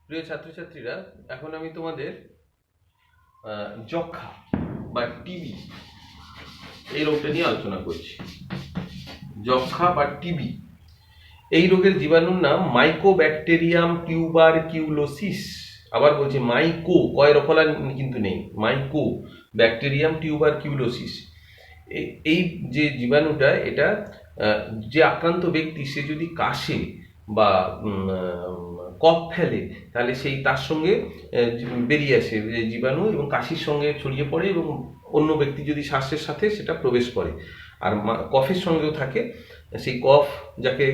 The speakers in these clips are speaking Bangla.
প্রিয় ছাত্রছাত্রীরা, এখন আমি তোমাদের যক্ষা বা টিবি এই রোগটা নিয়ে আলোচনা করছি। যক্ষা বা টিবি এই রোগের জীবাণুর নাম মাইকোব্যাকটেরিয়াম টিউবারকিউলোসিস। আবার বলছি মাইকো, কয় রফলা কিন্তু নেই, মাইকো ব্যাকটেরিয়াম টিউবারকিউলোসিস। এই যে জীবাণুটা, এটা যে আক্রান্ত ব্যক্তি সে যদি কাশে বা কফ ফেলে, তাহলে সেই তার সঙ্গে বেরিয়ে আসে জীবাণু এবং কাশির সঙ্গে ছড়িয়ে পড়ে, এবং অন্য ব্যক্তি যদি শ্বাসের সাথে সেটা প্রবেশ করে। আর কফের সঙ্গেও থাকে। সেই কফ যাকে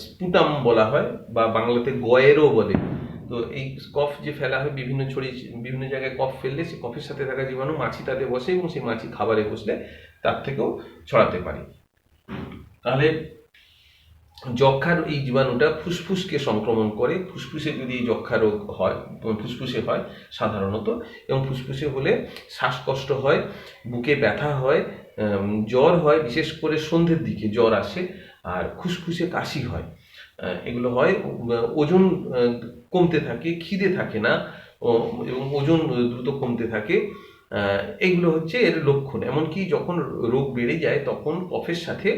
স্পুটাম বলা হয় বা বাংলাতে গয়েরও বলে। তো এই কফ যে ফেলা হয় বিভিন্ন জায়গায় কফ ফেললে সেই কফের সাথে থাকা জীবাণু মাছি তাতে বসে এবং সেই মাছি খাবারে বসলে তার থেকেও ছড়াতে পারে। তাহলে যক্ষার এই জীবাণুটা ফুসফুসকে সংক্রমণ করে। ফুসফুসে যদি এই যক্ষা রোগ হয়, ফুসফুসে হয় সাধারণত, এবং ফুসফুসে হলে শ্বাসকষ্ট হয়, বুকে ব্যথা হয়, জ্বর হয়, বিশেষ করে সন্ধ্যের দিকে জ্বর আসে, আর খুসখুসে কাশি হয়। এগুলো হয়। ওজন কমতে থাকে, খিদে থাকে না, এবং ওজন দ্রুত কমতে থাকে। এগুলো হচ্ছে এর লক্ষণ। এমনকি যখন রোগ বেড়ে যায় তখন কফের সাথে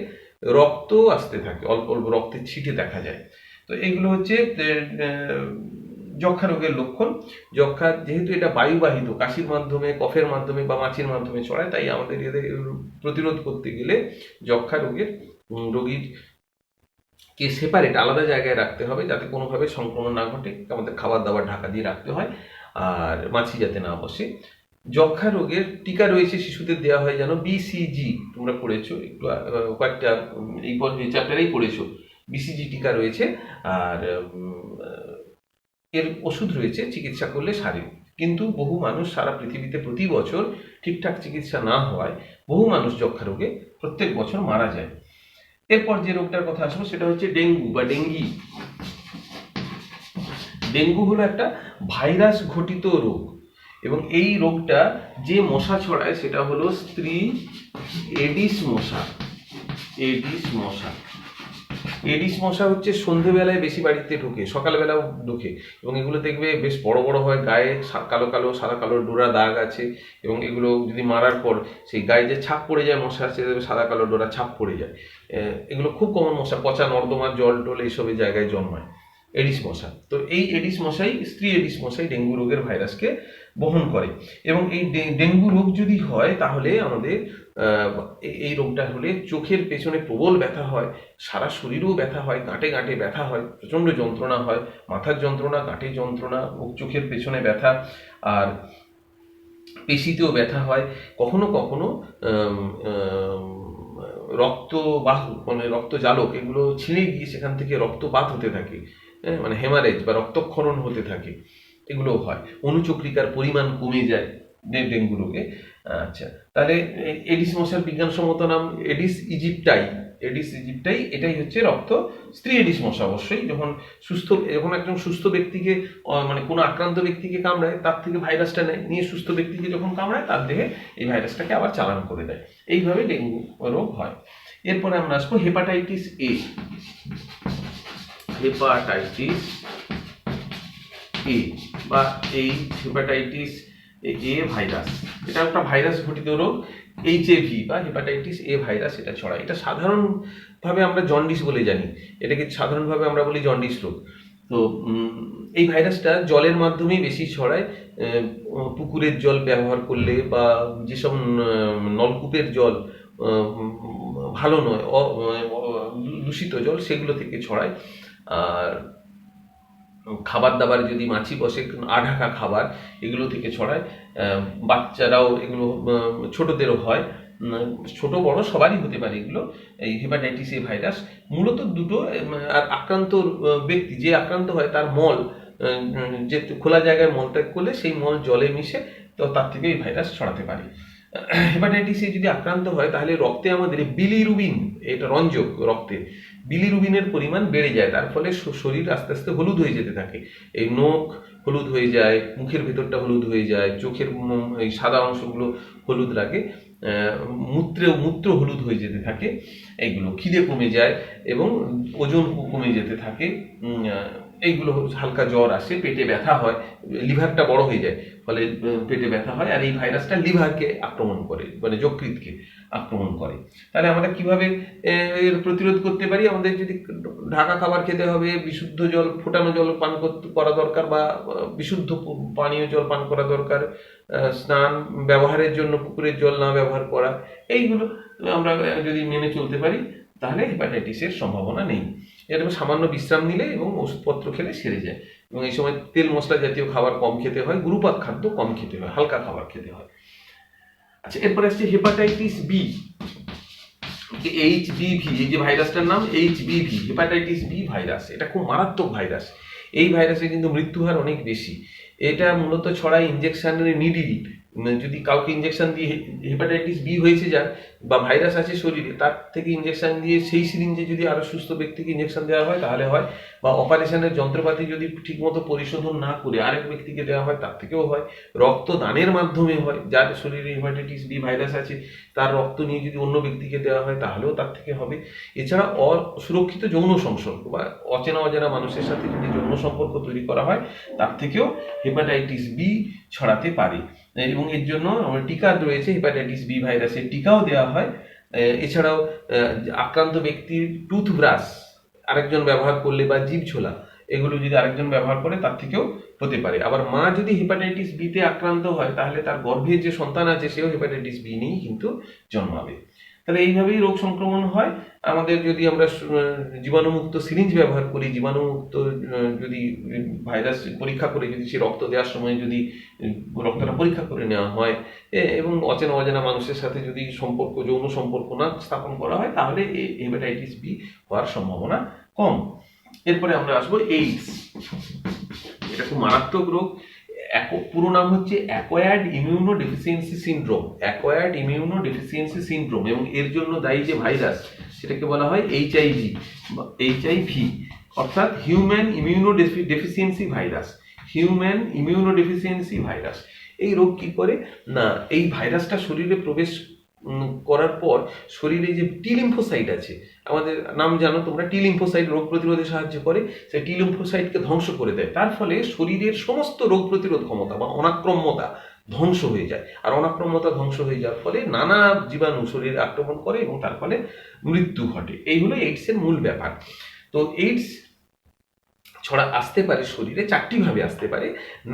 রক্ত আসতে থাকে, অল্প অল্প রক্তের ছিটে দেখা যায়। তো এগুলো হচ্ছে যক্ষা রোগের লক্ষণ। যক্ষা যেহেতু এটা বায়ুবাহিত, কাশির মাধ্যমে, কফের মাধ্যমে বা মাছির মাধ্যমে ছড়ায়, তাই আমাদের এদের প্রতিরোধ করতে গেলে যক্ষা রোগের রোগীর কে সেপারেট আলাদা জায়গায় রাখতে হবে, যাতে কোনোভাবে সংক্রমণ না ঘটে। আমাদের খাবার দাবার ঢাকা দিয়ে রাখতে হয়, আর মাছি যাতে না বসে। যক্ষা রোগের টিকা রয়েছে, শিশুদের দেওয়া হয় যেন বিসিজি, তোমরা পড়েছো একটু, কয়েকটা এই চ্যাপ্টারেই পড়েছো। বিসিজি টিকা রয়েছে, আর এর ওষুধ রয়েছে, চিকিৎসা করলে সারে। কিন্তু বহু মানুষ সারা পৃথিবীতে প্রতি বছর ঠিকঠাক চিকিৎসা না হওয়ায় বহু মানুষ যক্ষা রোগে প্রত্যেক বছর মারা যায়। এরপর যে রোগটার কথা আসবো সেটা হচ্ছে ডেঙ্গু বা ডেঙ্গি। ডেঙ্গু হলো একটা ভাইরাস ঘটিত রোগ, এবং এই রোগটা যে মশা ছড়ায় সেটা হলো স্ত্রী এডিস মশা। এডিস মশা এডিস মশা হচ্ছে সন্ধেবেলায় বেশি বাড়িতে ঢোকে, সকালবেলাও ঢোকে, এবং এগুলো দেখবে বেশ বড় বড় হয়, গায়ে কালো কালো সাদা কালো ডোরা দাগ আছে, এবং এগুলো যদি মারার পর সেই গায়ে যে ছাপ পড়ে যায় মশা, সে সাদা কালো ডোরা ছাপ পড়ে যায়। এগুলো খুব কমন মশা, পচা নর্দমা, জল টল এইসবের জায়গায় জন্মায় এডিস মশা। তো এই এডিস মশাই, স্ত্রী এডিস মশাই ডেঙ্গু রোগের ভাইরাসকে বহন করে। এবং এই ডেঙ্গু রোগ যদি হয় তাহলে আমাদের এই রোগটা হলে চোখের পেছনে প্রবল ব্যথা হয়, সারা শরীরেও ব্যথা হয়, গাঁটে গাঁটে ব্যথা হয়, প্রচণ্ড যন্ত্রণা হয়, মাথার যন্ত্রণা, গাঁটে যন্ত্রণা, চোখের পেছনে ব্যথা, আর পেশিতেও ব্যথা হয়। কখনো কখনো রক্তবাহু মানে রক্তজালক এগুলো ছিঁড়ে গিয়ে সেখান থেকে রক্তপাত হতে থাকে, মানে হেমারেজ বা রক্তক্ষরণ হতে থাকে, এগুলোও হয়। অনুচক্রিকার পরিমাণ কমে যায় ডেঙ্গু রোগে। আচ্ছা, তাহলে এডিস মশার বিজ্ঞানসম্মত নাম এডিস ইজিপ্টাই। এডিস ইজিপ্টাই এটাই হচ্ছে স্ত্রী এডিস মশা। অবশ্যই যখন একজন সুস্থ ব্যক্তিকে, মানে কোনো আক্রান্ত ব্যক্তিকে কামড়ায়, তার থেকে ভাইরাসটা নিয়ে সুস্থ ব্যক্তিকে যখন কামড়ায় তার দেহে এই ভাইরাসটাকে আবার চালান করে দেয়। এইভাবে ডেঙ্গু রোগ হয়। এরপরে আমরা আসবো হেপাটাইটিস এ। হেপাটাইটিস এ বা এই হেপাটাইটিস এ ভাইরাস, এটা একটা ভাইরাস ঘটিত রোগ। এইচএভি বা হেপাটাইটিস এ ভাইরাস এটা ছড়ায়। এটা সাধারণভাবে আমরা জন্ডিস বলে জানি, এটাকে সাধারণভাবে আমরা বলি জন্ডিস রোগ। তো এই ভাইরাসটা জলের মাধ্যমেই বেশি ছড়ায়। পুকুরের জল ব্যবহার করলে বা যেসব নলকূপের জল ভালো নয়, দূষিত জল, সেগুলো থেকে ছড়ায়। আর খাবার দাবার যদি মাছি বসে, আঢাকা খাবার, এগুলো থেকে ছড়ায়। বাচ্চারাও এগুলো, ছোটদেরও হয়, ছোট বড় সবারই হতে পারে এগুলো। এই হেপাটাইটিস এ ভাইরাস মূলত দুটো, আর আক্রান্ত ব্যক্তি যে আক্রান্ত হয় তার মল, যে খোলা জায়গায় মলত্যাগ করলে সেই মল জলে মিশে, তো তার থেকে এই ভাইরাস ছড়াতে পারে। হেপাটাইটিস এ যদি আক্রান্ত হয় তাহলে রক্তে আমাদের বিলিরুবিন, এটা রঞ্জক, রক্তে বিলিরুবিনের পরিমাণ বেড়ে যায়। তার ফলে শরীর আস্তে আস্তে হলুদ হয়ে যেতে থাকে। এই নখ হলুদ হয়ে যায়, মুখের ভেতরটা হলুদ হয়ে যায়, চোখের এই সাদা অংশগুলো হলুদ লাগে, মূত্র হলুদ হয়ে যেতে থাকে। এইগুলো খিদে কমে যায় এবং ওজন কমে যেতে থাকে। এইগুলো হালকা জ্বর আসে, পেটে ব্যথা হয়, লিভারটা বড় হয়ে যায়, ফলে পেটে ব্যথা হয়, আর এই ভাইরাসটা লিভারকে আক্রমণ করে, মানে যকৃৎকে আক্রমণ করে। তাহলে আমরা কিভাবে এর প্রতিরোধ করতে পারি? আমাদের যদি ঢাকা খাবার খেতে হবে, বিশুদ্ধ জল, ফোটানো জল পান করা দরকার, বা বিশুদ্ধ পানীয় জল পান করা দরকার, স্নান ব্যবহারের জন্য পুকুরের জল না ব্যবহার করা, এইগুলো আমরা যদি মেনে চলতে পারি তাহলে হেপাটাইটিসের সম্ভাবনা নেই। এরকম সামান্য বিশ্রাম নিলে এবং ওষুধপত্র খেলে সেরে যায়। এবং এই সময় তেল মশলা জাতীয় খাবার কম খেতে হয়, গুরুপাক খাদ্য কম খেতে হয়, হালকা খাবার খেতে হয়। আচ্ছা, এরপরে আসছে হেপাটাইটিস বি, এইচবিভি। এই যে ভাইরাসটার নাম এইচবিভি, হেপাটাইটিস বি ভাইরাস। এটা খুব মারাত্মক ভাইরাস। এই ভাইরাসে কিন্তু মৃত্যু হার অনেক বেশি। এটা মূলত ছড়ায় ইঞ্জেকশনের নিডিল। যদি কাউকে ইঞ্জেকশন দিয়ে হেপাটাইটিস বি হয়েছে যার, বা ভাইরাস আছে শরীরে, তার থেকে ইঞ্জেকশন দিয়ে সেই সিরিঞ্জে যদি আরো সুস্থ ব্যক্তিকে ইঞ্জেকশন দেওয়া হয় তাহলে হয়, বা অপারেশনের যন্ত্রপাতি যদি ঠিকমতো পরিশোধন না করে আরেক ব্যক্তিকে দেওয়া হয় তার থেকেও হয়, রক্তদানের মাধ্যমে হয়, যার শরীরে হেপাটাইটিস বি ভাইরাস আছে তার রক্ত নিয়ে যদি অন্য ব্যক্তিকে দেওয়া হয় তাহলেও তার থেকে হবে। এছাড়া অসুরক্ষিত যৌন সংসর্গ বা অচেনা অজানা মানুষের সাথে যদি যৌন সম্পর্ক তৈরি করা হয় তার থেকেও হেপাটাইটিস বি ছড়াতে পারে। এবং এর জন্য আমার টিকা রয়েছে, হেপাটাইটিস বি ভাইরাসের টিকাও দেওয়া হয়। এছাড়াও আক্রান্ত ব্যক্তির টুথব্রাশ আরেকজন ব্যবহার করলে, বা জিভ ছোলা, এগুলো যদি আরেকজন ব্যবহার করে তার থেকেও হতে পারে। আবার মা যদি হেপাটাইটিস বি তে আক্রান্ত হয় তাহলে তার গর্ভে যে সন্তান আছে সেও হেপাটাইটিস বি নিয়েই কিন্তু জন্মাবে। তাহলে এইভাবেই রোগ সংক্রমণ হয়। আমাদের যদি আমরা জীবাণুমুক্ত সিরিঞ্জ ব্যবহার করি, জীবাণুমুক্ত যদি ভাইরাস পরীক্ষা করে, যদি সে রক্ত দেওয়ার সময় যদি রক্তটা পরীক্ষা করে নেওয়া হয়, এবং অচেনা অজানা মানুষের সাথে যদি যৌন সম্পর্ক না স্থাপন করা হয় তাহলে হেপাটাইটিস বি হওয়ার সম্ভাবনা কম। এরপরে আমরা আসবো এইডস। এটা খুব মারাত্মক রোগ। পুরো নাম হচ্ছে acquired immuno deficiency syndrome, acquired immuno deficiency syndrome. এবং এর জন্য দায়ী যে ভাইরাস সেটাকে বলা হয় এইচআইভি, অর্থাৎ human immuno deficiency virus, human immuno deficiency virus. এই রোগ কি করে না, এই ভাইরাসটা শরীরে প্রবেশ করার পর শরীরে যে টি লিম্ফোসাইট আছে, আমাদের নাম জানো তোমরা, টি লিম্ফোসাইট রোগ প্রতিরোধে সাহায্য করে, সেই টি লিম্ফোসাইটকে ধ্বংস করে দেয়। তার ফলে শরীরের সমস্ত রোগ প্রতিরোধ ক্ষমতা বা অনাক্রম্যতা ধ্বংস হয়ে যায়। আর অনাক্রম্যতা ধ্বংস হয়ে যাওয়ার ফলে নানা জীবাণু শরীরে আক্রমণ করে এবং তার ফলে মৃত্যু ঘটে। এই হলো এইডসের মূল ব্যাপার। তো এইডস আসতে পারে শরীরে চারটি ভাবে আসতে পারে।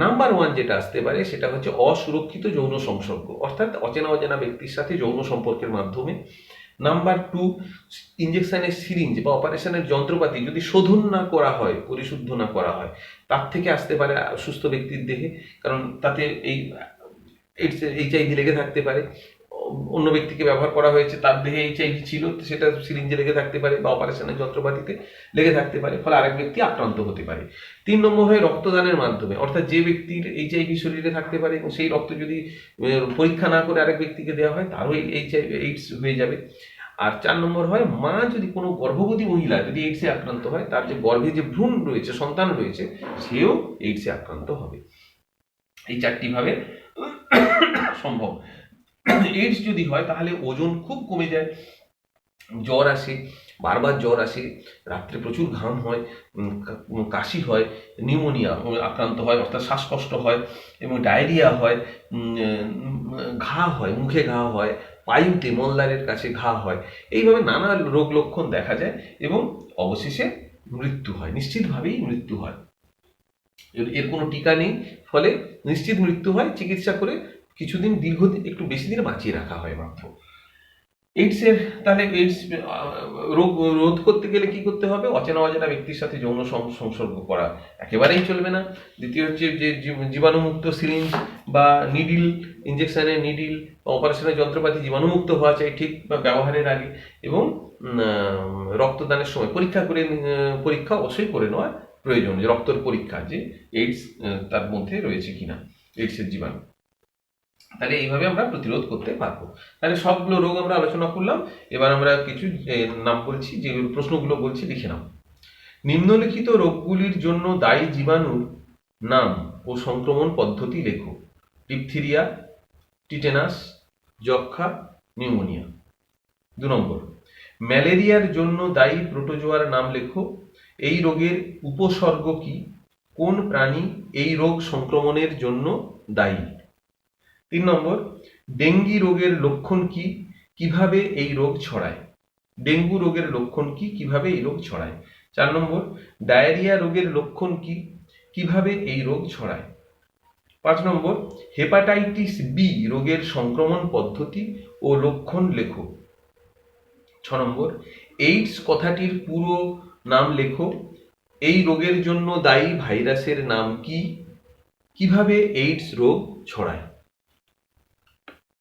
নাম্বার 1 যেটা আসতে পারে সেটা হচ্ছে অসুরক্ষিত যৌন সংসর্গ, অর্থাৎ অচেনা অজানা ব্যক্তির সাথে যৌন সম্পর্কের মাধ্যমে। নাম্বার 2, ইঞ্জেকশনের সিরিঞ্জ বা অপারেশনের যন্ত্রপাতি যদি শোধন না করা হয়, পরিশুদ্ধ না করা হয়, তার থেকে আসতে পারে সুস্থ ব্যক্তির দেহে, কারণ তাতে এই এইচআইভি লেগে থাকতে পারে। অন্য ব্যক্তিকে ব্যবহার করা হয়েছে, তার দেহে এইচআইভি ছিল, সেটা সিরিঞ্জে লেগে থাকতে পারে বা অপারেশনের যন্ত্রপাতিতে লেগে থাকতে পারে, ফলে আরেক ব্যক্তি আক্রান্ত হতে পারে। 3 নম্বর হয় রক্তদানের মাধ্যমে, অর্থাৎ যে ব্যক্তির এইচআইভি শরীরে থাকতে পারে এবং সেই রক্ত যদি পরীক্ষা না করে আরেক ব্যক্তিকে দেওয়া হয় তারও এইডস হয়ে যাবে। আর 4 নম্বর হয় মা যদি কোনো গর্ভবতী মহিলা যদি এইডসে আক্রান্ত হয়, তার যে গর্ভে যে ভ্রূণ রয়েছে, সন্তান রয়েছে, সেও এইডসে আক্রান্ত হবে। এই 4টি ভাবে সম্ভব। এইডস যদি হয় তাহলে ওজন খুব কমে যায়, জ্বর আসে, বারবার জ্বর আসে, রাত্রে প্রচুর ঘাম হয়, কাশি হয়, নিউমোনিয়া আক্রান্ত হয় অর্থাৎ শ্বাসকষ্ট হয়, এবং ডায়রিয়া হয়, ঘা হয়, মুখে ঘা হয়, পায়ুতে মলদ্বারের কাছে ঘা হয়। এইভাবে নানা রোগ লক্ষণ দেখা যায় এবং অবশেষে মৃত্যু হয়, নিশ্চিতভাবেই মৃত্যু হয়। এর কোনো টিকা নেই, ফলে নিশ্চিত মৃত্যু হয়। চিকিৎসা করে কিছুদিন দীর্ঘদিন একটু বেশি দিন বাঁচিয়ে রাখা হয় মাত্র। এইডসের তাহলে এইডস রোগ রোধ করতে গেলে কি করতে হবে? অচেনা অজানা ব্যক্তির সাথে যৌন সংসর্গ করা একেবারেই চলবে না। দ্বিতীয় হচ্ছে যে জীবাণুমুক্ত সিরিঞ্জ বা নিডিল, ইঞ্জেকশনের নিডিল বা অপারেশনের যন্ত্রপাতি জীবাণুমুক্ত হওয়া চাই ঠিক ব্যবহারের আগে, এবং রক্তদানের সময় পরীক্ষা অবশ্যই করে নেওয়া প্রয়োজন, যে রক্তের পরীক্ষা যে এইডস তার মধ্যে রয়েছে কিনা, এইডসের জীবাণু। তাহলে এইভাবে আমরা প্রতিরোধ করতে পারবো। তাহলে সবগুলো রোগ আমরা আলোচনা করলাম। এবার আমরা কিছু নাম বলছি, যে প্রশ্নগুলো বলছি লিখে নাও। নিম্নলিখিত রোগগুলির জন্য দায়ী জীবাণুর নাম ও সংক্রমণ পদ্ধতি লেখো। ডিপথিরিয়া, টিটেনাস, যক্ষা, নিউমোনিয়া। 2 নম্বর, ম্যালেরিয়ার জন্য দায়ী প্রোটোজোয়ার নাম লেখো। এই রোগের উপসর্গ কি? কোন প্রাণী এই রোগ সংক্রমণের জন্য দায়ী? 3 নম্বর, ডেঙ্গি রোগের লক্ষণ কি? কিভাবে এই রোগ ছড়ায়? ডেঙ্গু রোগের লক্ষণ কি? কিভাবে এই রোগ ছড়ায়? 4 নম্বর, ডায়রিয়া রোগের লক্ষণ কি? কিভাবে এই রোগ ছড়ায়? 5 নম্বর, হেপাটাইটিস বি রোগের সংক্রমণ পদ্ধতি ও লক্ষণ লেখো। 6 নম্বর, এইডস কথাটির পুরো নাম লেখো। এই রোগের জন্য দায়ী ভাইরাসের নাম কি? কিভাবে এইডস রোগ ছড়ায়?